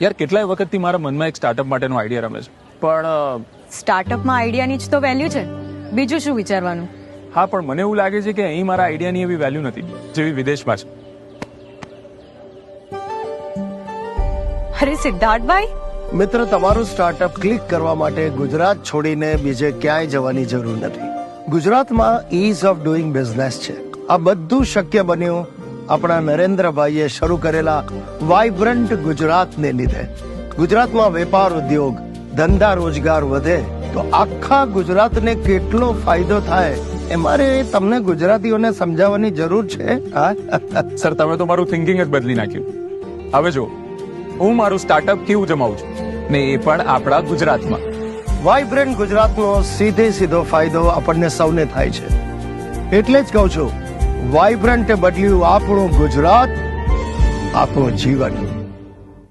યાર કેટલાય વખતથી મારા મનમાં એક સ્ટાર્ટઅપ માટેનો આઈડિયા રમે છે, પણ સ્ટાર્ટઅપમાં આઈડિયાની જ તો વેલ્યુ છે, બીજું શું વિચારવાનું? હા, પણ મને એવું લાગે છે કે અહીં મારા આઈડિયાની એવી વેલ્યુ નથી જેવી વિદેશમાં છે. અરે સિદ્ધાર્થભાઈ, મિત્ર, તમારું સ્ટાર્ટઅપ ક્લિક કરવા માટે ગુજરાત છોડીને બીજે ક્યાંય જવાની જરૂર નથી. ગુજરાતમાં ઇઝ ઓફ ડુઈંગ બિઝનેસ છે. આ બધું શક્ય બન્યું આપણા નરેન્દ્રભાઈએ શરૂ કરેલા વાઇબ્રન્ટ ગુજરાતને લીધે. ગુજરાતમાં વેપાર ઉદ્યોગ ધંધા રોજગાર વધે તો આખા ગુજરાતને કેટલો ફાયદો થાય એ મારે તમને ગુજરાતીઓને સમજાવવાની જરૂર છે. સર, તમે તો મારું થિંકિંગ જ બદલી નાખ્યું. હવે જો હું મારું સ્ટાર્ટઅપ કેવું જમાવું છું, ને એ પણ આપણા ગુજરાતમાં. વાઇબ્રન્ટ ગુજરાતનો સીધો ફાયદો આપણને સૌને થાય છે. એટલે જ કહું છું, વાઇબ્રન્ટ બદલ્યું આપણું ગુજરાત, આપણું જીવન.